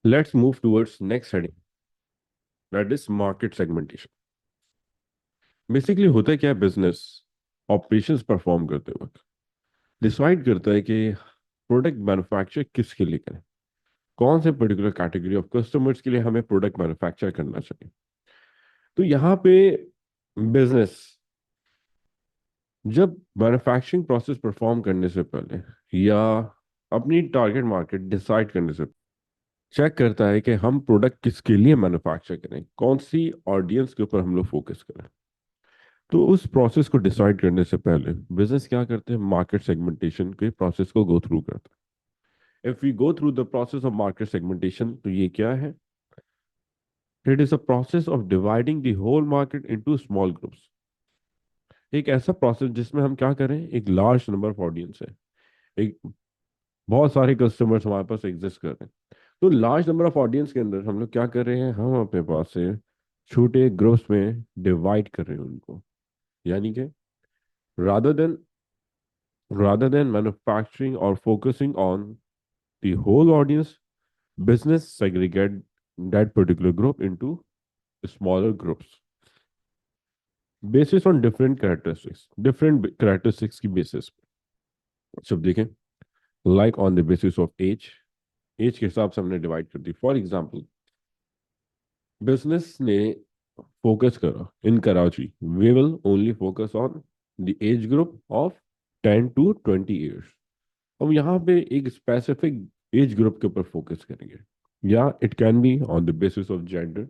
Let's move towards next heading, that is market segmentation. Basically होता है क्या है, बिजनेस ऑपरेशंस परफॉर्म करते वक्त डिसाइड करता है कि प्रोडक्ट मैन्युफैक्चर किसके लिए करें, कौन से पर्टिकुलर कैटेगरी ऑफ कस्टमर्स के लिए हमें प्रोडक्ट मैन्युफैक्चर करना चाहिए। तो यहाँ पे बिजनेस जब मैन्युफैक्चरिंग प्रोसेस परफॉर्म करने से पहले या अपनी टारगेट मार्केट डिसाइड करने से चेक करता है कि हम प्रोडक्ट किसके लिए मैन्युफैक्चर करें, कौन सी ऑडियंस के ऊपर हम लोग फोकस करें। तो उस प्रोसेस को डिसाइड करने से पहले बिजनेस क्या करते हैं, मार्केट सेगमेंटेशन के प्रोसेस को गो थ्रू करते हैं। If we go through the process of market segmentation, तो ये क्या है? It is a process of dividing the whole market into small groups. एक ऐसा प्रोसेस जिसमें हम क्या करें, एक लार्ज नंबर ऑफ ऑडियंस है, एक बहुत सारे कस्टमर्स हमारे पास एग्जिस्ट कर रहे हैं। तो लार्ज नंबर ऑफ ऑडियंस के अंदर हम लोग क्या कर रहे हैं, हम अपने पास से छोटे ग्रुप्स में डिवाइड कर रहे हैं उनको। यानी कि rather than rather than manufacturing or focusing on the whole audience, business segregate that particular group into smaller groups basis on different characteristics की basis पे। सब देखें, like on the basis of age के हिसाब से हमने डिवाइड कर दी। फॉर एग्जाम्पल, बिजनेस ने फोकस करा in Karachi, we will only focus on the age group of 10 to 20 years। हम यहाँ पे एक स्पेसिफिक एज ग्रुप के ऊपर फोकस करेंगे, या it can be on the basis of gender,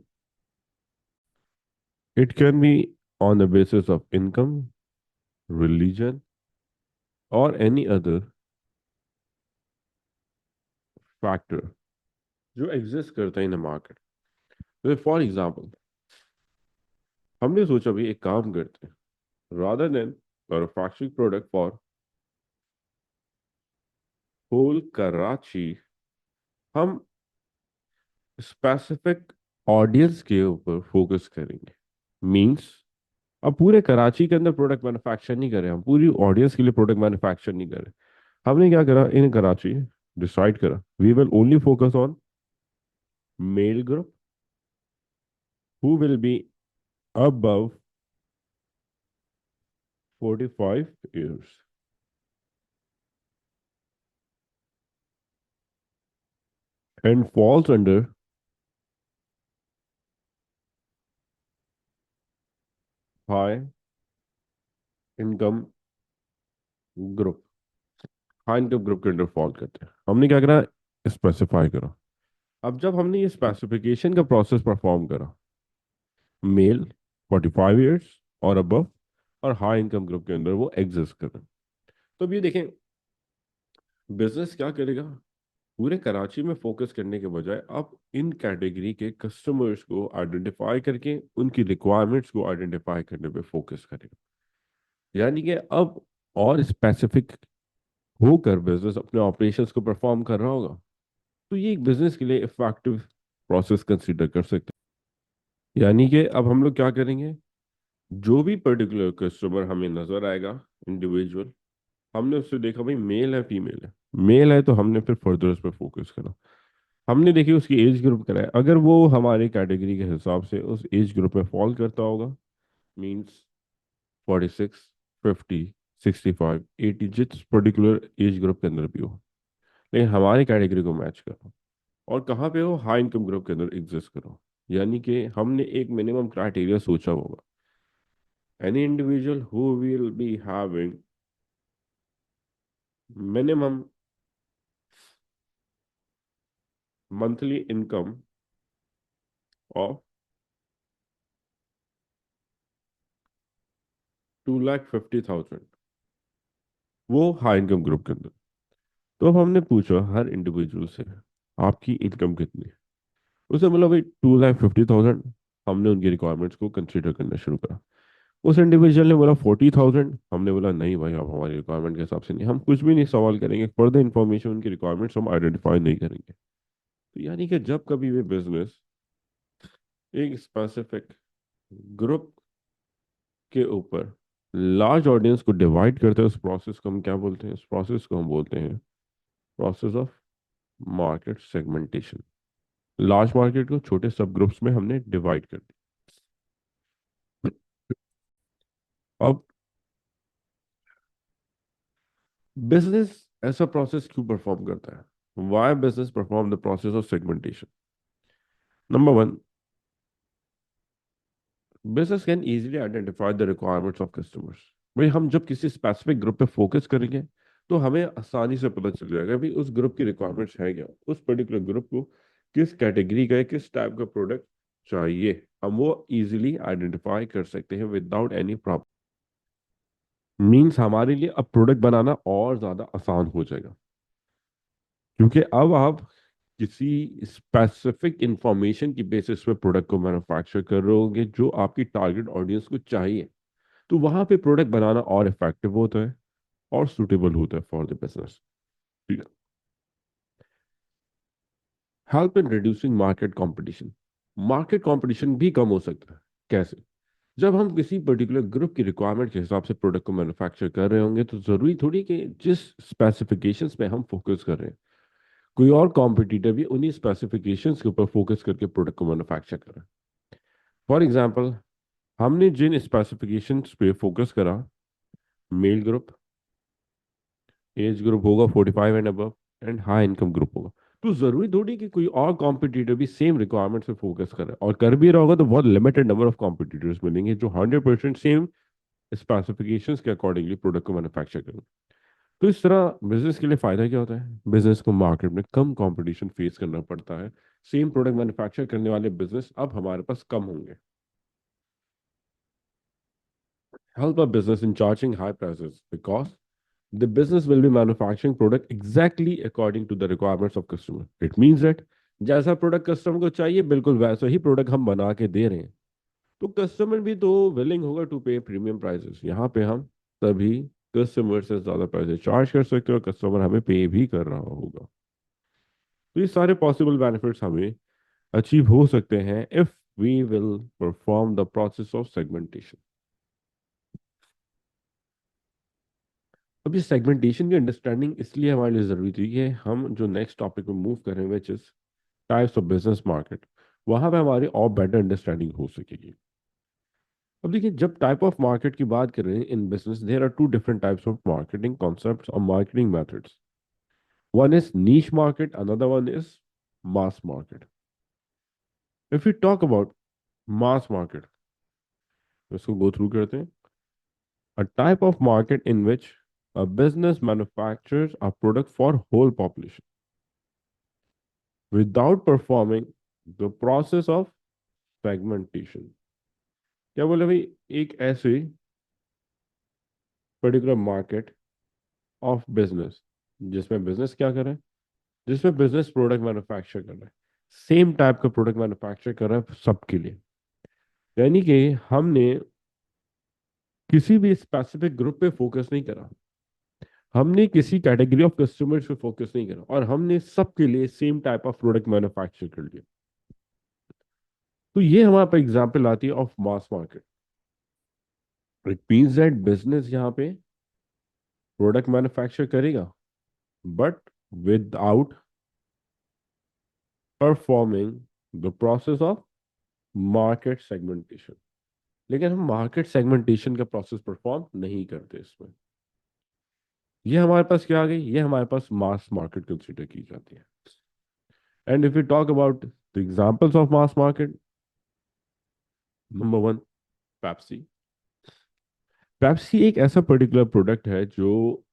it can be on the basis of income, religion और any other factor जो एग्जिस्ट करता है इन द मार्केट। तो फॉर एग्जाम्पल, हमने सोचा भाई एक काम करते हैं, rather than manufacturing product for whole Karachi, हम स्पेसिफिक ऑडियंस के ऊपर फोकस करेंगे। मींस अब पूरे कराची के अंदर प्रोडक्ट मैन्युफैक्चर नहीं कर रहे, हम पूरी ऑडियंस के लिए प्रोडक्ट मैन्युफैक्चर नहीं कर रहे। हमने क्या करा, इन कराची डिसाइड करा we will only focus on male group who will be above 45 years and falls under high income group. High income group के अंडर फॉल करते हैं। हमने क्या करा, स्पेसिफाई करा। अब जब हमने ये स्पेसिफिकेशन का प्रोसेस परफॉर्म करा, मेल 45 years और अबव और हाई इनकम ग्रुप के अंदर वो एग्जिस्ट कर रहे हैं। तो अब ये देखें, बिजनेस क्या करेगा, पूरे कराची में फोकस करने के बजाय अब इन कैटेगरी के कस्टमर्स को आइडेंटिफाई करके उनकी रिक्वायरमेंट्स को आइडेंटिफाई करने पे फोकस करेगा। यानी कि अब और स्पेसिफिक होकर बिजनेस अपने ऑपरेशंस को परफॉर्म कर रहा होगा। तो ये एक बिजनेस के लिए इफेक्टिव प्रोसेस कंसीडर कर सकते हैं। यानी कि अब हम लोग क्या करेंगे, जो भी पर्टिकुलर कस्टमर हमें नजर आएगा, इंडिविजुअल, हमने उससे देखा भाई मेल है फीमेल है, मेल है तो हमने फिर फर्दर उस पर फोकस करा। हमने देखी उसकी एज ग्रुप कराया, अगर वो हमारे कैटेगरी के हिसाब से उस एज ग्रुप में फॉल करता होगा, मींस 46, 50, 65, 80, जिस पर्टिकुलर एज ग्रुप के अंदर भी हो, लेकिन हमारी कैटेगरी को मैच करो और कहाँ पे हो, हाई इनकम ग्रुप के अंदर एग्जिस्ट करो। यानी कि हमने एक मिनिमम क्राइटेरिया सोचा होगा, any individual who will be having minimum monthly income of 2,50,000, वो हाई इनकम ग्रुप के अंदर। तो अब हमने पूछा हर इंडिविजुअल से, आपकी इनकम कितनी है? उसे बोला भाई 2,50,000। हमने उनकी रिक्वायरमेंट्स को कंसिडर करना शुरू करा। उस इंडिविजुअल ने बोला 40,000। हमने बोला नहीं भाई, आप हमारी रिक्वायरमेंट के हिसाब से नहीं, हम कुछ भी नहीं सवाल करेंगे, फर्दर इन्फॉर्मेशन उनकी रिक्वायरमेंट्स हम आइडेंटिफाई नहीं करेंगे। तो यानी कि जब कभी भी बिजनेस एक स्पेसिफिक ग्रुप के ऊपर लार्ज ऑडियंस को डिवाइड करते हैं, उस प्रोसेस को हम क्या बोलते हैं, उस प्रोसेस को हम बोलते हैं process of market segmentation. Large market को छोटे सब ग्रुप्स में हमने डिवाइड कर दिया। अब बिजनेस ऐसा प्रोसेस क्यों परफॉर्म करता है? Why business perform the process of segmentation? Number one, business can easily identify the requirements of customers. भाई हम जब किसी स्पेसिफिक ग्रुप पे फोकस करेंगे तो हमें आसानी से पता चल जाएगा भाई उस ग्रुप की रिक्वायरमेंट्स है क्या, उस पर्टिकुलर ग्रुप को किस कैटेगरी का किस टाइप का प्रोडक्ट चाहिए, हम वो इजीली आइडेंटिफाई कर सकते हैं विदाउट एनी प्रॉब्लम। मीन्स हमारे लिए अब प्रोडक्ट बनाना और ज्यादा आसान हो जाएगा, क्योंकि अब आप किसी स्पेसिफिक इंफॉर्मेशन की बेसिस पे प्रोडक्ट को मैन्युफैक्चर कर रहे होंगे जो आपकी टारगेट ऑडियंस को चाहिए। तो वहां पे प्रोडक्ट बनाना और इफेक्टिव होता है और सुटेबल होता है for the business. Help in reducing market competition. Market competition भी कम हो सकता है। कैसे? जब हम किसी पर्टिकुलर ग्रुप की रिक्वायरमेंट के हिसाब से प्रोडक्ट को मैन्युफैक्चर कर रहे होंगे तो जरूरी थोड़ी कि जिस स्पेसिफिकेशंस पे हम फोकस कर रहे हैं कोई और कॉम्पिटिटर भी उन्हीं स्पेसिफिकेशंस के ऊपर फोकस करके प्रोडक्ट को मैन्युफैक्चर कर रहा है। फॉर एग्जांपल, हमने जिन स्पेसिफिकेशंस पे फोकस करा, मेल ग्रुप, एज ग्रुप होगा 45 and above, and high income group होगा, तो जरूरी थोड़ी कि कोई और कॉम्पिटिटर भी सेम रिक्वायरमेंट्स पे फोकस करे, और कर भी रहा होगा तो बहुत लिमिटेड नंबर ऑफ कॉम्पिटिटर्स मिलेंगे जो 100% सेम स्पेसिफिकेशंस के अकॉर्डिंगली प्रोडक्ट को मैन्युफैक्चर करेंगे। तो इस तरह बिजनेस के लिए फायदा क्या होता है? बिजनेस को मार्केट में कम कंपटीशन फेस करना पड़ता है। सेम प्रोडक्ट मैन्युफैक्चर करने वाले बिजनेस अब हमारे पास कम होंगे। Help a business in charging high prices because the business will be manufacturing product exactly according to the requirements of customer. It means that जैसा प्रोडक्ट कस्टमर को चाहिए बिल्कुल वैसा ही प्रोडक्ट हम बना के दे रहे हैं, तो कस्टमर भी तो विलिंग होगा टू पे प्रीमियम प्राइसेस। यहाँ पे हम तभी कस्टमर से ज्यादा प्राइसेस चार्ज कर सकते हैं और कस्टमर हमें पे भी कर रहा होगा। तो ये सारे पॉसिबल बेनिफिट्स हमें अचीव हो सकते हैं if we will perform the process of segmentation. अब ये सेगमेंटेशन की अंडरस्टैंडिंग इसलिए हमारे लिए जरूरी थी कि हम जो नेक्स्ट टॉपिक में मूव कर रहे हैं which is types of business market, वहां पे हमारी और बेटर अंडरस्टैंडिंग हो सकेगी। अब देखिए, जब टाइप ऑफ मार्केट की बात कर रहे हैं in business, there are two different types of marketing concepts और marketing methods. One is niche market, another one is mass market. If you talk about mass market, इसको गो थ्रू करते हैं। A type of market in which a business manufactures a product for whole population without performing the process of segmentation। क्या बोले भाई? एक ऐसे particular market of business जिसमें business क्या कर रहा है, जिसमें बिजनेस प्रोडक्ट मैन्युफैक्चर कर रहा है, सेम टाइप का प्रोडक्ट मैन्युफैक्चर कर रहा है सबके लिए। यानी कि हमने किसी भी स्पेसिफिक ग्रुप पे फोकस नहीं करा, हमने किसी कैटेगरी ऑफ कस्टमर्स पे फोकस नहीं करा, और हमने सबके लिए same type of product manufacture कर लिया। तो ये हमारे पास एग्जांपल आती है of mass market. It means that business यहाँ पे प्रोडक्ट मैन्युफैक्चर करेगा but without performing the process of market segmentation. लेकिन हम मार्केट सेगमेंटेशन का प्रोसेस परफॉर्म नहीं करते इसमें। ये हमारे पास क्या आ गई? ये हमारे पास मास मार्केट कंसीडर की जाती है। And if you talk about the examples of mass market, number one, Pepsi. Pepsi एक ऐसा पर्टिकुलर प्रोडक्ट है जो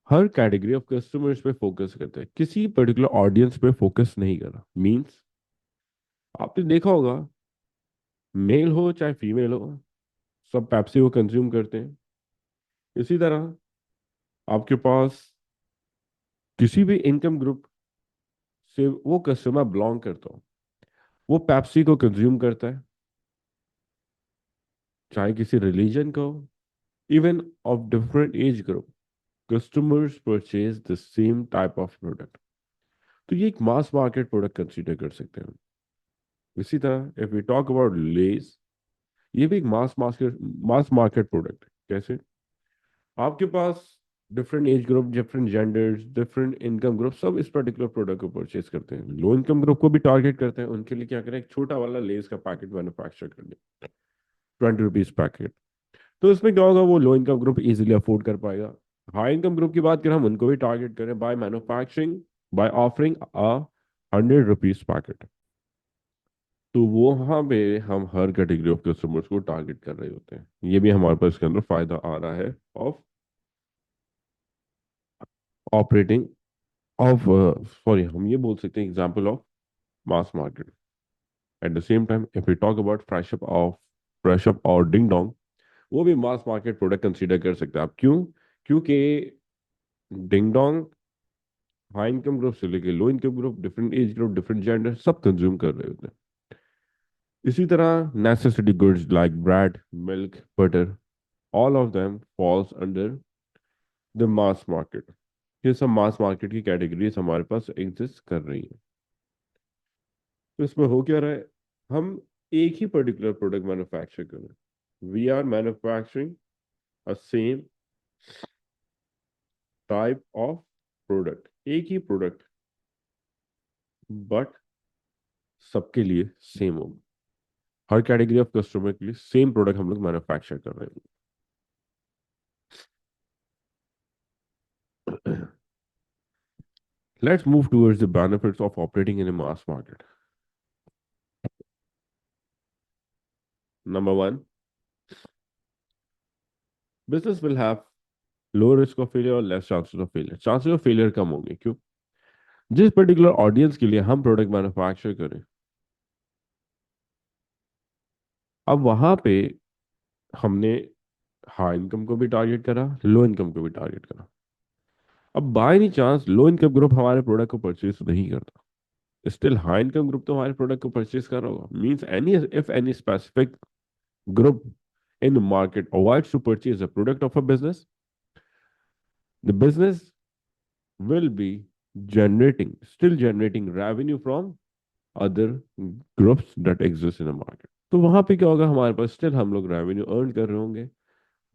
हर कैटेगरी ऑफ कस्टमर्स पे फोकस करता है, किसी पर्टिकुलर ऑडियंस पे फोकस नहीं कर रहा। मींस आपने देखा होगा, मेल हो चाहे फीमेल हो, सब पेप्सी को कंज्यूम करते हैं। इसी तरह आपके पास किसी भी इनकम ग्रुप से वो कस्टमर बिलोंग करता हो, वो पेप्सी को कंज्यूम करता है, चाहे किसी रिलीजन का हो, even of different age group, customers purchase the same type of product. तो ये एक मास मार्केट प्रोडक्ट कंसीडर कर सकते हैं। इसी तरह if we talk about Lay's, ये भी एक मास मार्केट प्रोडक्ट है। कैसे? आपके पास different age group, different genders, different income group, सब इस पर्टिकुलर प्रोडक्ट को परचेज करते हैं। लो इनकम ग्रुप को भी टारगेट करते हैं, उनके लिए क्या करें, एक छोटा वाला लेस का पैकेट मैन्युफैक्चर कर ले, 20 रुपीज पैकेट। तो इसमें क्या होगा, वो लो इनकम ग्रुप इजीली अफोर्ड कर पाएगा। हाई इनकम ग्रुप की बात करें, हम उनको भी टारगेट करें by manufacturing, by offering 100 rupees packet. तो वो वहां पे हम हर कैटेगरी ऑफ कस्टमर्स को टारगेट कर रहे होते हैं। ये भी हमारे पास इसके अंदर फायदा आ रहा है ऑफ ऑपरेटिंग ऑफ, सॉरी, हम ये बोल सकते हैं example of mass market. At the same time if we talk about Fresh Up और डिंग डोंग, वो भी मास मार्केट प्रोडक्ट कंसीडर कर सकते हैं आप। क्यों? क्योंकि ding dong high income group से लेके लो income group, different age group, different gender, सब कंज्यूम कर रहे होते हैं। इसी तरह necessity goods like bread, milk, butter, all of them falls under the mass market. ये सब मास मार्केट की कैटेगरीज हमारे पास एग्जिस्ट कर रही हैं। तो इसमें हो क्या रहा है, हम एक ही पर्टिकुलर प्रोडक्ट मैन्युफैक्चर कर रहे हैं। We are manufacturing a same type of product, एक ही प्रोडक्ट, बट सबके लिए सेम होगा। हर कैटेगरी ऑफ कस्टमर के लिए सेम प्रोडक्ट हम लोग मैन्युफैक्चर कर रहे हैं। Let's move towards the benefits of operating in a mass market. Number one, business will have low risk of failure और less chances of failure. Chances of failure कम होंगे, क्यों? जिस पर्टिकुलर ऑडियंस के लिए हम प्रोडक्ट मैन्युफैक्चर करें, अब वहां पे हमने हाई इनकम को भी टारगेट करा, लो इनकम को भी टारगेट करा। अब बाय एनी चांस लो इनकम ग्रुप हमारे प्रोडक्ट को परचेज नहीं करता, स्टिल हाई इनकम ग्रुप तो हमारे प्रोडक्ट को परचेज कर रहा होगा। Means any, if any specific group in the market avoids to purchase a product of a business, the business will be still generating revenue from other groups that exist in the market। तो वहां पे क्या होगा, हमारे पास still हम लोग revenue earn कर रहे होंगे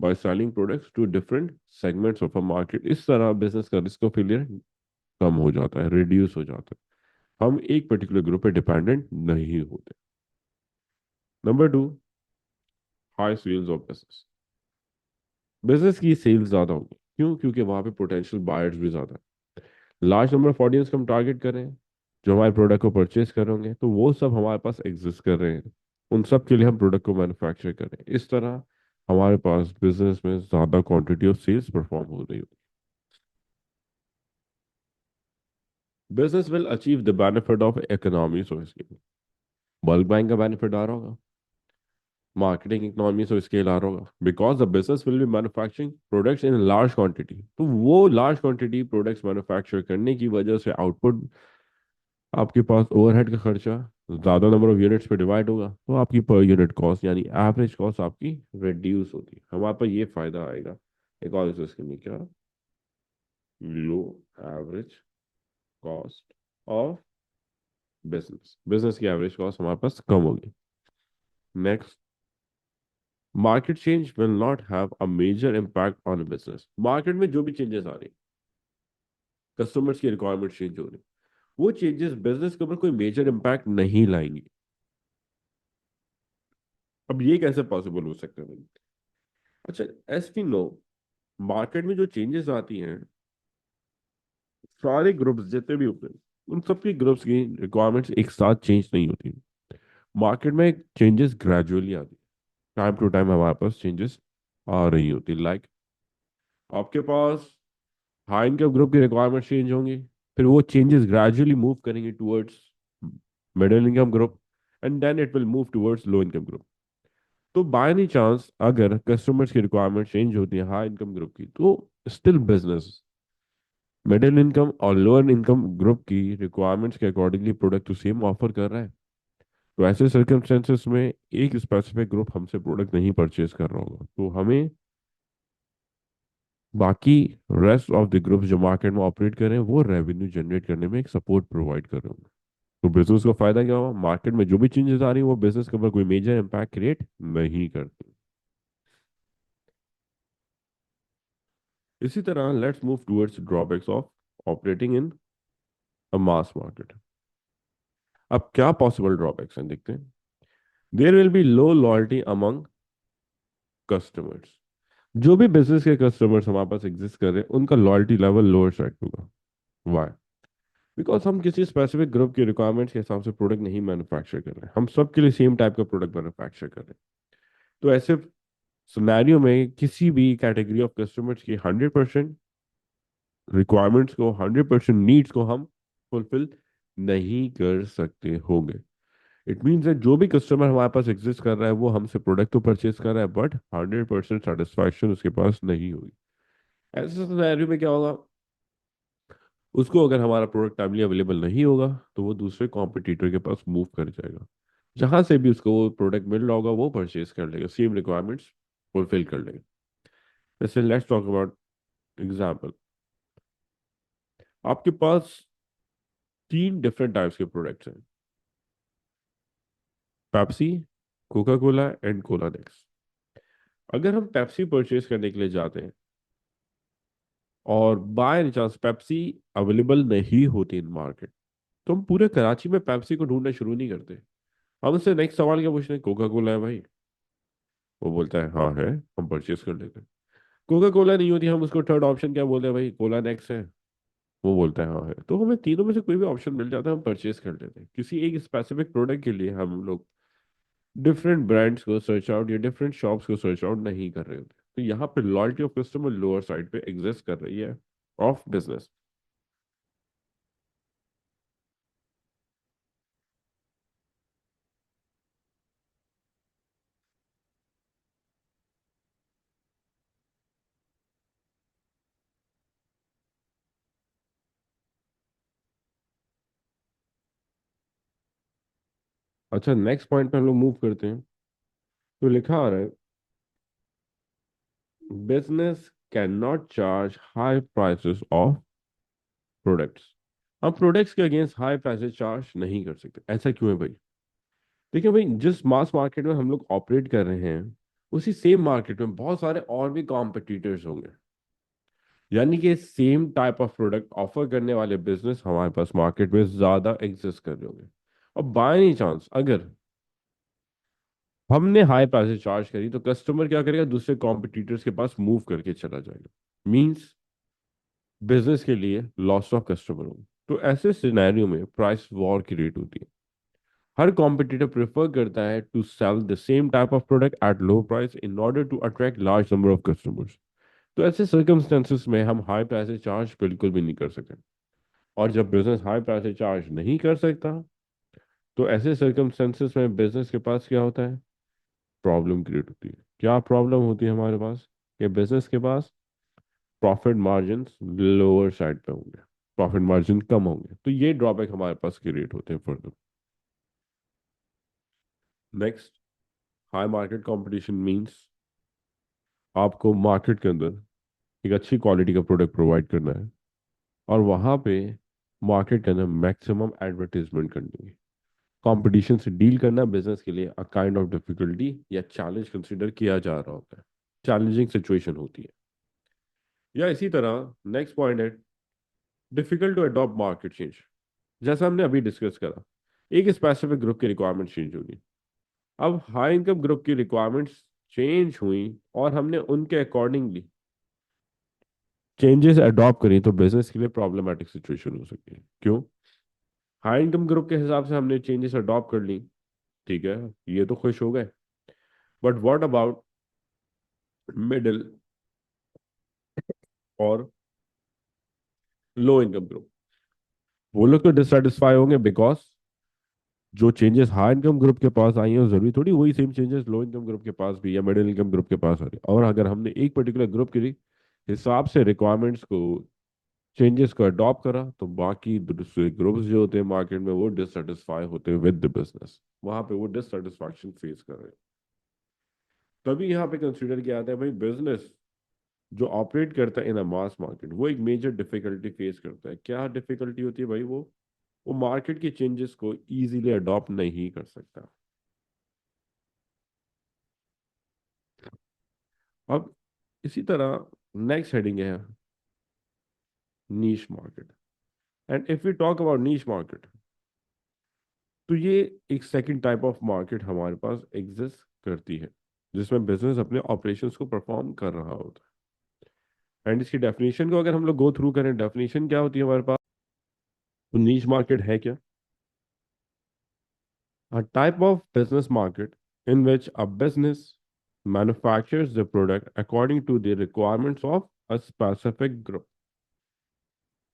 by selling products to different segments of a market. इस तरह बिजनेस का रिस्क ऑफ फेलियर कम हो जाता है, रिड्यूस हो जाता है। हम एक पर्टिकुलर ग्रुप पे डिपेंडेंट नहीं होते। Number two, high sales of business. Business की सेल्स ज्यादा होगी, क्यों? क्योंकि वहां पे पोटेंशियल बायर्स भी ज्यादा है। लार्ज नंबर ऑफ ऑडियंस को हम टारगेट कर रहे हैं जो हमारे प्रोडक्ट को परचेज कर रहे होंगे, तो वो सब हमारे पास एग्जिस्ट कर रहे हैं। उन सब के लिए हम प्रोडक्ट को मैन्युफैक्चर कर रहे हैं। इस तरह हमारे पास बिजनेस में ज्यादा क्वांटिटी ऑफ सेल्स परफॉर्म हो रही होगी। Business will achieve the benefit of economies of scale. Bulk buying का बेनिफिट आ रहा होगा, मार्केटिंग इकोनॉमीज ऑफ स्केल आ रहा होगा, because the business will be manufacturing products in large quantity. तो वो लार्ज क्वांटिटी प्रोडक्ट्स मैन्युफैक्चर करने की वजह से आउटपुट, आपके पास ओवरहेड का खर्चा ज्यादा नंबर ऑफ यूनिट्स पे डिवाइड होगा, तो आपकी पर यूनिट कॉस्ट यानी एवरेज कॉस्ट आपकी रिड्यूस होती है। हमारे पास ये फायदा आएगा इकोनॉमिक्स स्कीम में, क्या? Low average cost of business, business की एवरेज कॉस्ट हमारे पास कम होगी। Next, market change will not have a major impact on business. Market में जो भी चेंजेस आ रही, कस्टमर्स की रिक्वायरमेंट चेंज हो रही, वो चेंजेस बिजनेस के ऊपर कोई मेजर इम्पैक्ट नहीं लाएंगी। अब ये कैसे पॉसिबल हो सकता है भाई? अच्छा, एस वी नो, मार्केट में जो चेंजेस आती हैं, सारे ग्रुप्स जितने भी होते हैं, उन सबके ग्रुप्स की रिक्वायरमेंट्स एक साथ चेंज नहीं होती। मार्केट में चेंजेस ग्रेजुअली आती, टाइम टू टाइम हमारे पास चेंजेस आ रही होती। लाइक आपके पास हाई इनकम ग्रुप की रिक्वायरमेंट चेंज होंगी, फिर वो चेंजेस ग्रेजुअली मूव करेंगे towards middle income group, and then it will move towards low income group. तो बाय एनी चांस अगर कस्टमर्स की रिक्वायरमेंट चेंज होती है हाई इनकम ग्रुप की, तो स्टिल बिजनेस मिडिल इनकम और लोअर इनकम ग्रुप की रिक्वायरमेंट्स के अकॉर्डिंगली प्रोडक्ट तो सेम ऑफर कर रहा है। तो ऐसे सर्कमस्टेंसेस में एक स्पेसिफिक ग्रुप हमसे प्रोडक्ट नहीं परचेज कर रहा होगा, तो हमें बाकी रेस्ट ऑफ द ग्रुप जो मार्केट में ऑपरेट कर रहे हैं वो रेवेन्यू जनरेट करने में एक सपोर्ट प्रोवाइड कर रहे होंगे। तो बिजनेस को फायदा क्या हुआ, मार्केट में जो भी चेंजेस आ रही है वो बिजनेस के ऊपर कोई मेजर इम्पैक्ट क्रिएट नहीं करती। इसी तरह let's move towards drawbacks of operating in a mass market. अब क्या पॉसिबल ड्रॉबैक्स हैं देखते हैं। There will be low loyalty among customers. जो भी बिजनेस के कस्टमर्स हमारे पास एग्जिस्ट कर रहे हैं उनका लॉयल्टी लेवल लोअर साइड होगा। वाई? बिकॉज हम किसी स्पेसिफिक ग्रुप की रिक्वायरमेंट्स के हिसाब से प्रोडक्ट नहीं मैन्युफैक्चर कर रहे हैं, हम सबके लिए सेम टाइप का प्रोडक्ट मैन्युफैक्चर कर रहे हैं। तो ऐसे सिनेरियो में किसी भी कैटेगरी ऑफ कस्टमर्स की 100% रिक्वायरमेंट्स को, 100% नीड्स को हम फुलफिल नहीं कर सकते होंगे। इट मीन्स दैट जो भी कस्टमर हमारे पास एग्जिस्ट कर रहा है वो हमसे प्रोडक्ट तो परचेज कर रहा है बट 100% सेटिस्फैक्शन उसके पास नहीं होगी। ऐसे सिनेरियो में क्या होगा, उसको अगर हमारा प्रोडक्ट टाइमली अवेलेबल नहीं होगा तो वो दूसरे कॉम्पिटिटर के पास मूव कर जाएगा। जहां से भी उसको वो प्रोडक्ट मिल रहा होगा वो परचेज कर लेगा, सेम रिक्वायरमेंट्स फुलफिल कर लेगा। जैसे लेट्स टॉक अबाउट एग्जाम्पल। आपके पास 3 डिफरेंट टाइप्स के प्रोडक्ट्स हैं, Pepsi, Coca Cola and Cola next. अगर हम पेप्सी परचेज करने के लिए जाते हैं और बाय चांस पेप्सी अवेलेबल नहीं होती इन मार्केट, तो हम पूरे कराची में पेप्सी को ढूंढना शुरू नहीं करते। हम उससे नेक्स्ट सवाल क्या पूछते हैं, कोका कोला है भाई? वो बोलता है हाँ है, हम परचेज कर लेते हैं। कोका कोला नहीं होती, हम उसको थर्ड ऑप्शन क्या बोलते हैं भाई, कोला नेक्स है? वो बोलता है हाँ है। तो हमें तीनों में से कोई भी ऑप्शन मिल जाता है, हम परचेज कर लेते हैं। किसी एक स्पेसिफिक प्रोडक्ट के लिए हम लोग डिफरेंट ब्रांड्स को सर्च आउट या डिफरेंट शॉप्स को सर्च आउट नहीं कर रहे होते। तो यहाँ पे loyalty of customer lower side पे एग्जिस्ट कर रही है ऑफ बिजनेस। अच्छा, नेक्स्ट पॉइंट पे हम लोग मूव करते हैं। तो लिखा आ रहा है, business can not charge high prices of products. हम प्रोडक्ट्स के अगेंस्ट हाई प्राइसेस चार्ज नहीं कर सकते। ऐसा क्यों है भाई? देखिए भाई, जिस मास मार्केट में हम लोग ऑपरेट कर रहे हैं उसी सेम मार्केट में बहुत सारे और भी कॉम्पिटिटर्स होंगे। यानी कि same type of product offer करने वाले बिजनेस हमारे पास मार्केट में ज्यादा एग्जिस्ट कर रहे होंगे। और बाय एनी चांस अगर हमने हाई प्राइसेस चार्ज करी तो कस्टमर क्या करेगा, दूसरे कॉम्पिटिटर्स के पास मूव करके चला जाएगा। मींस बिजनेस के लिए लॉस ऑफ कस्टमर होगा। तो ऐसे सिनेरियो में प्राइस वॉर क्रिएट होती है। हर कॉम्पिटिटर प्रेफर करता है to sell the same type of product at low price in order to attract large number of customers. तो ऐसे सर्कमस्टेंसेस में हम हाई प्राइसेस चार्ज बिल्कुल भी नहीं कर सकते। और जब बिजनेस हाई प्राइसेस चार्ज नहीं कर सकता तो ऐसे सर्कमस्टेंसेस में बिजनेस के पास क्या होता है, प्रॉब्लम क्रिएट होती है। क्या प्रॉब्लम होती है हमारे पास, कि बिजनेस के पास प्रॉफिट मार्जिन लोअर साइड पे होंगे, प्रॉफिट मार्जिन कम होंगे। तो ये ड्रॉबैक हमारे पास क्रिएट होते हैं further. Next, high market competition means आपको मार्केट के अंदर एक अच्छी क्वालिटी का प्रोडक्ट प्रोवाइड करना है और वहां पे मार्केट के अंदर मैक्सिमम एडवर्टीजमेंट करनी है। कंपटीशन से डील करना बिजनेस के लिए अ काइंड ऑफ डिफिकल्टी या चैलेंज कंसिडर किया जा रहा होता है, चैलेंजिंग सिचुएशन होती है। या इसी तरह नेक्स्ट पॉइंट है, difficult to adopt market change. जैसा हमने अभी डिस्कस करा, एक स्पेसिफिक ग्रुप की रिक्वायरमेंट चेंज होगी। अब हाई इनकम ग्रुप की रिक्वायरमेंट्स चेंज हुई और हमने उनके अकॉर्डिंगली चेंजेस अडॉप्ट करी तो बिजनेस के लिए प्रॉब्लमेटिक सिचुएशन हो सकती है। क्यों? हाई इनकम ग्रुप के हिसाब से हमने चेंजेस अडॉप्ट कर ली, ठीक है, ये तो खुश हो गए। बट व्हाट अबाउट मिडिल और लो इनकम ग्रुप? वो लोग तो डिससेटिस्फाई होंगे बिकॉज जो चेंजेस हाई इनकम ग्रुप के पास आई हैं जरूरी थोड़ी वही सेम चेंजेस लो इनकम ग्रुप के पास भी या मिडिल इनकम ग्रुप के पास आ रही। और अगर हमने एक पर्टिकुलर ग्रुप के हिसाब से रिक्वायरमेंट्स को, चेंजेस को अडॉप्ट करा तो बाकी दूसरे ग्रुप्स जो होते हैं मार्केट में वो डिससेटिस्फाई होते हैं विद द बिजनेस, वहां पे वो डिससेटिस्फैक्शन फेस कर रहे हैं। तभी यहाँ पे कंसीडर किया जाता है भाई, बिजनेस जो ऑपरेट करता है इन अ मास मार्केट वो एक मेजर डिफिकल्टी फेस करता है। क्या डिफिकल्टी होती है भाई? वो मार्केट के चेंजेस को इजीली अडॉप्ट नहीं कर सकता। अब इसी तरह नेक्स्ट हेडिंग है niche market. And if we talk about niche market, तो ये एक सेकंड टाइप ऑफ मार्केट हमारे पास एग्जिस्ट करती है, जिसमें बिजनेस अपने ऑपरेशंस को परफॉर्म कर रहा होता है। एंड इसकी डेफिनेशन को अगर हम लोग गो थ्रू करें, डेफिनेशन क्या होती है हमारे पास, तो नीश मार्केट है क्या? A type of business market in which a business manufactures the product according to the requirements of a specific group।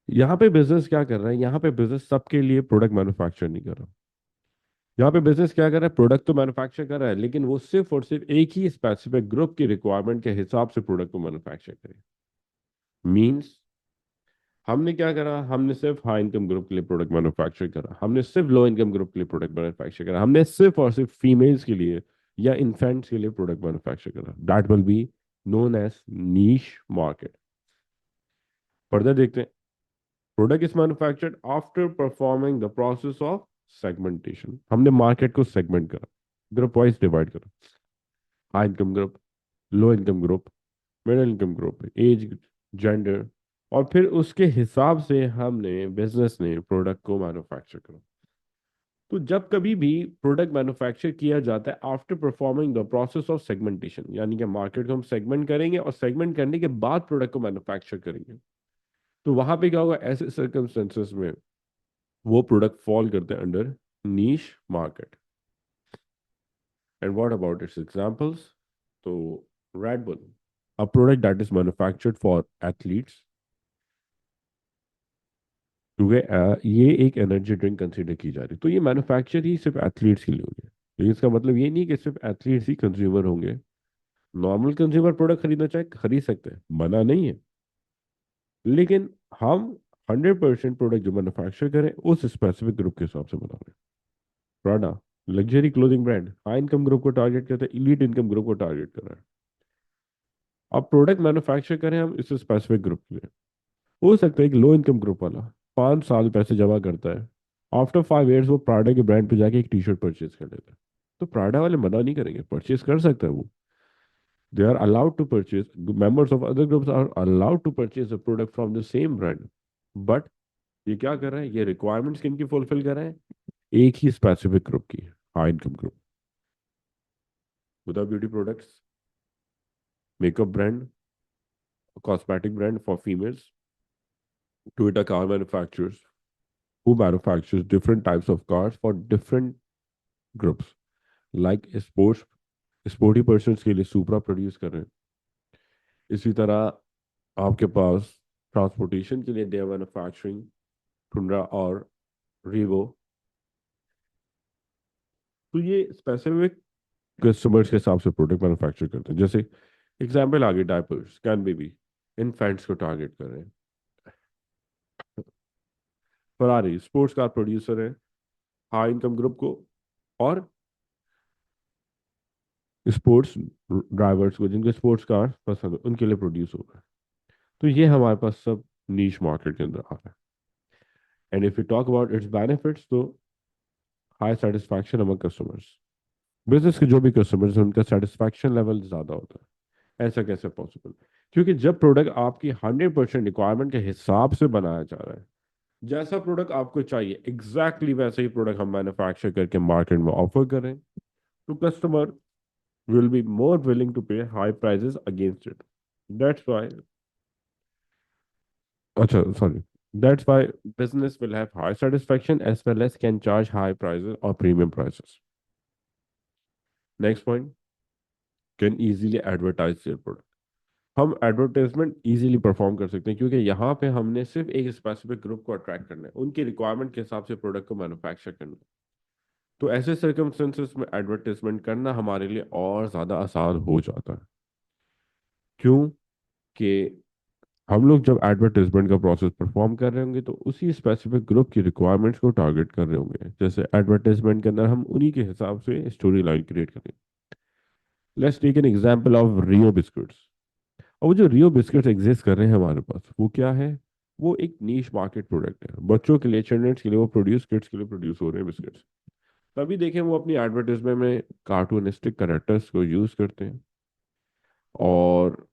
यहाँ पे बिजनेस क्या कर रहा है? यहाँ पे बिजनेस सबके लिए प्रोडक्ट मैन्युफैक्चर नहीं कर रहा। यहाँ पे बिजनेस क्या कर रहा है? प्रोडक्ट तो मैन्युफैक्चर कर रहा है, लेकिन वो सिर्फ और सिर्फ एक ही स्पेसिफिक ग्रुप की रिक्वायरमेंट के हिसाब से प्रोडक्ट को मैन्युफैक्चर करे। मींस हमने क्या करा? हमने सिर्फ हाई इनकम ग्रुप के लिए प्रोडक्ट मैन्युफैक्चर करा, हमने सिर्फ लो इनकम ग्रुप के लिए प्रोडक्ट मैन्युफैक्चर करा, हमने सिर्फ और सिर्फ फीमेल्स के लिए या इन्फेंट्स के लिए प्रोडक्ट मैन्युफैक्चर करा। That will be known as niche market. Further देखते हैं। Product is manufactured after performing the process of segmentation. हमने मार्केट को सेगमेंट करा, ग्रुप वाइज डिवाइड करा, high income group, low income group, middle income group, age, gender, और फिर उसके हिसाब से हमने बिजनेस ने प्रोडक्ट को मैन्युफैक्चर करा। तो जब कभी भी प्रोडक्ट मैन्युफैक्चर किया जाता है after performing the process of segmentation, यानी कि मार्केट को हम सेगमेंट करेंगे और सेगमेंट करने के बाद प्रोडक्ट को मैन्युफैक्चर करेंगे, तो वहां पे क्या होगा? ऐसे सर्कमस्टेंसेस में वो प्रोडक्ट फॉल करते हैं under niche market. And what about its examples? तो red bull, a product that is manufactured for athletes, क्योंकि ये एक एनर्जी ड्रिंक कंसीडर की जा रही है, तो ये मैन्युफैक्चर ही सिर्फ एथलीट्स के लिए होगी। लेकिन इसका मतलब ये नहीं कि सिर्फ एथलीट्स ही कंज्यूमर होंगे। नॉर्मल कंज्यूमर प्रोडक्ट खरीदना चाहे खरीद सकते हैं, मना नहीं है, लेकिन हम 100% प्रोडक्ट जो मैन्युफैक्चर करें उस स्पेसिफिक ग्रुप के हिसाब से बना रहे हैं। Prada luxury clothing brand high income group को टारगेट करते हैं, इलीट इनकम ग्रुप को टारगेट कर रहा है। अब प्रोडक्ट मैन्युफैक्चर करें हम इस स्पेसिफिक ग्रुप के लिए, हो सकता है कि लो इनकम ग्रुप वाला 5 साल पैसे जमा करता है, आफ्टर 5 ईयर्स वो प्राडा के ब्रांड पे जाके एक टी शर्ट परचेज कर लेता है, तो प्राडा वाले मना नहीं करेंगे, परचेज कर सकता है वो। They are allowed to purchase, members of other groups are allowed to purchase a product from the same brand. But ये क्या कर रहे हैं? ये रिक्वायरमेंट्स किन की फुलफिल कर रहे हैं? एक ही स्पेसिफिक ग्रुप की, high income group. Huda beauty products, makeup brand, cosmetic brand for females, Toyota car manufacturers who manufactures different types of cars for different groups, like sporty persons के लिए सुपरा प्रोड्यूस कर रहे हैं। इसी तरह आपके पास ट्रांसपोर्टेशन के लिए दे आर मैन्युफैक्चरिंग टुंड्रा और रीवो। तो ये स्पेसिफिक कस्टमर्स के हिसाब से प्रोडक्ट मैन्युफैक्चर करते हैं। जैसे एग्जाम्पल आगे, डायपर्स, कैन बेबी, इन्फेंट्स को टारगेट कर रहे हैं। फरारी स्पोर्ट्स कार प्रोड्यूसर है, हाई इनकम ग्रुप को और स्पोर्ट्स ड्राइवर्स को, जिनके स्पोर्ट्स कार पसंद है उनके लिए प्रोड्यूस होगा। तो ये हमारे पास सब नीश मार्केट के अंदर आ रहा है। And if you talk about its benefits, तो high satisfaction among customers. Business के जो भी कस्टमर्स हैं उनका सेटिस्फैक्शन लेवल ज्यादा होता है। ऐसा कैसे पॉसिबल? क्योंकि जब प्रोडक्ट आपकी 100% रिक्वायरमेंट के हिसाब से बनाया जा रहा है, जैसा प्रोडक्ट आपको चाहिए एग्जैक्टली वैसे ही प्रोडक्ट हम मैन्युफैक्चर करके मार्केट में ऑफर करें, तो customer will be more willing to pay high prices against it. That's why, अच्छा, sorry. That's why business will have high satisfaction as well as can charge high prices or premium prices. Next point, can easily advertise their product. हम advertisement easily perform कर सकते हैं, क्योंकि यहाँ पे हमने सिर्फ एक स्पेसिफिक ग्रुप को अट्रैक्ट करना है, उनकी रिक्वायरमेंट के हिसाब से प्रोडक्ट को मैन्युफैक्चर करना है। तो ऐसे सर्कमस्टेंसेस में एडवर्टाइजमेंट करना हमारे लिए और ज़्यादा आसान हो जाता है। क्यों? कि हम लोग जब एडवर्टाइजमेंट का प्रोसेस परफॉर्म कर रहे होंगे तो उसी स्पेसिफिक ग्रुप की रिक्वायरमेंट्स को टारगेट कर रहे होंगे। जैसे एडवर्टाइजमेंट के अंदर हम उन्हीं के हिसाब से स्टोरी लाइन क्रिएट करें। Let's take an example of Rio biscuits. और वो जो रियो बिस्किट्स एग्जिस्ट कर रहे हैं हमारे पास, वो क्या है? वो एक नीश मार्केट प्रोडक्ट है, बच्चों के लिए, चिल्ड्रंस के लिए वो प्रोड्यूस, किड्स के लिए प्रोड्यूस हो रहे हैं बिस्किट्स। तभी देखें वो अपनी एडवर्टाइजमेंट में कार्टूनिस्टिक करेक्टर्स को यूज करते हैं, और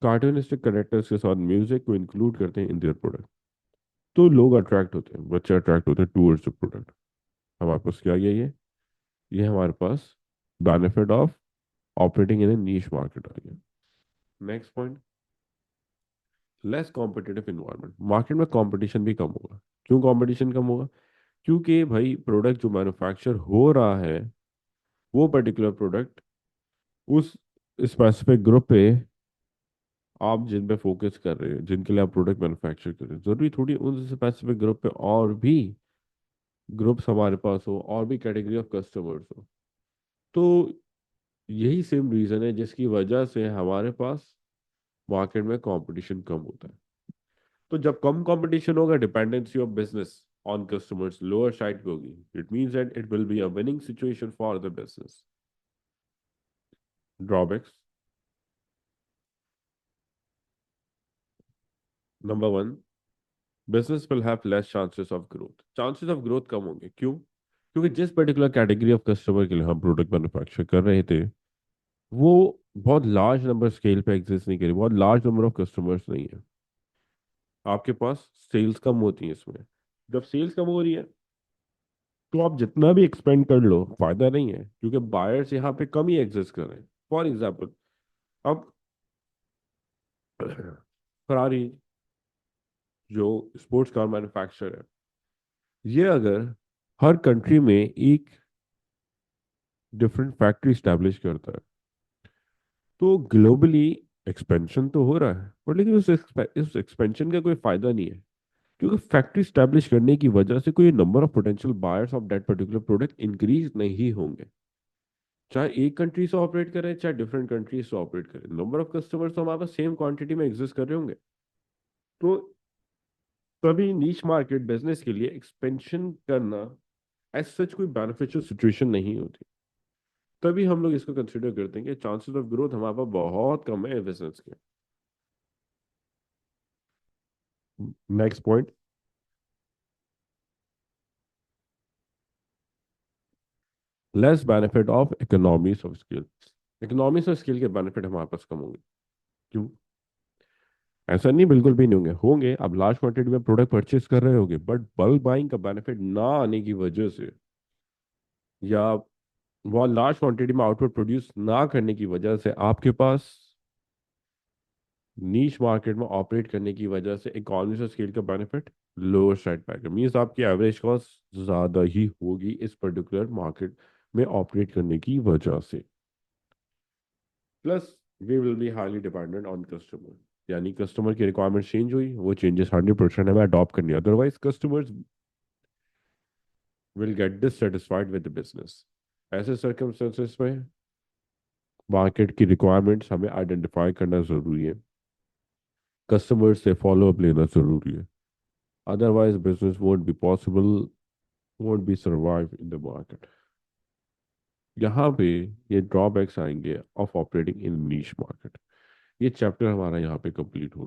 कार्टूनिस्टिक करेक्टर्स के साथ म्यूजिक को इंक्लूड करते हैं इन देयर प्रोडक्ट, तो लोग अट्रैक्ट होते हैं, बच्चे अट्रैक्ट होते हैं टूवर्ड्स द प्रोडक्ट। हमारे पास क्या गया ये हमारे पास benefit of operating in a niche market आ गया। Next point, less competitive environment. Market में कंपटीशन भी कम होगा। क्यों कंपटीशन कम होगा? क्योंकि भाई प्रोडक्ट जो मैन्युफैक्चर हो रहा है, वो पर्टिकुलर प्रोडक्ट उस स्पेसिफिक ग्रुप पे आप जिन पे फोकस कर रहे हो, जिनके लिए आप प्रोडक्ट मैन्युफैक्चर कर रहे हो, जरूरी थोड़ी उन स्पेसिफिक ग्रुप पे और भी ग्रुप्स हमारे पास हो, और भी कैटेगरी ऑफ कस्टमर्स हो। तो यही सेम रीजन है जिसकी वजह से हमारे पास मार्केट में कंपटीशन कम होता है। तो जब कम कंपटीशन होगा, dependency of business on customers lower side पे होगी। It means that it will be a winning situation for the business. Drawbacks, number one, business will have less chances of growth. Chances of growth कम होंगे। क्यों? क्योंकि जिस particular category of customer के लिए हम प्रोडक्ट मैन्युफैक्चर कर रहे थे, वो बहुत लार्ज नंबर स्केल पे एग्जिस्ट नहीं करे, बहुत लार्ज नंबर ऑफ कस्टमर्स नहीं है। आपके पास सेल्स कम होती है इसमें। जब सेल्स कम हो रही है, तो आप जितना भी एक्सपेंड कर लो फायदा नहीं है, क्योंकि बायर्स यहाँ पे कम ही एग्जिस्ट कर रहे हैं। फॉर एग्जाम्पल, अब फरारी जो स्पोर्ट्स कार मैन्युफैक्चरर है, ये अगर हर कंट्री में एक डिफरेंट फैक्ट्री स्टैब्लिश करता है, तो ग्लोबली एक्सपेंशन तो हो रहा है, पर लेकिन उस एक्सपेंशन का कोई फायदा नहीं है, क्योंकि फैक्ट्री स्टैब्लिश करने की वजह से कोई number of potential buyers of that particular product increase नहीं होंगे। चाहे एक कंट्री से ऑपरेट करें, चाहे डिफरेंट कंट्रीज से ऑपरेट करें, नंबर ऑफ कस्टमर्स तो हमारे पास सेम क्वांटिटी में एग्जिस्ट कर रहे होंगे। तो तभी नीश मार्केट बिजनेस के लिए एक्सपेंशन करना एज सच कोई बेनिफिशियल सिचुएशन नहीं होती। तभी हम लोग इसको कंसिडर करते हैं कि चांसेस ऑफ ग्रोथ हमारे पास बहुत कम है बिजनेस के। Next point, less benefit of economies of scale. Economies of scale के बेनिफिट हमारे पास कम होंगे। क्यों? ऐसा नहीं बिल्कुल भी नहीं होंगे, होंगे। आप लार्ज क्वांटिटी में प्रोडक्ट परचेज कर रहे होगे, बट बल्क बाइंग का बेनिफिट ना आने की वजह से, या वो लार्ज क्वांटिटी में आउटपुट प्रोड्यूस ना करने की वजह से, आपके पास नीश मार्केट में ऑपरेट करने की वजह से इकोनॉमिक्स ऑफ स्केल का बेनिफिट लोअर साइड पाएगा। मीन्स आपकी एवरेज कॉस्ट ज़्यादा ही होगी इस पर्टिकुलर मार्केट में ऑपरेट करने की वजह से। Plus we will be highly dependent on customer, यानी कस्टमर की रिक्वायरमेंट चेंज हुई, वो चेंजेस 100% हमें अडॉप्ट करनी है, otherwise customers will get dissatisfied with the business. ऐसे सर्कमस्टेंसेस में मार्केट की रिक्वायरमेंट्स हमें आइडेंटिफाई करना ज़रूरी है, कस्टमर से फॉलो अप लेना ज़रूरी है। Otherwise, business won't be possible, won't be survive in the market. यहाँ पे ये ड्रॉबैक्स आएंगे of operating in niche market. ये चैप्टर हमारा यहाँ पे कंप्लीट हो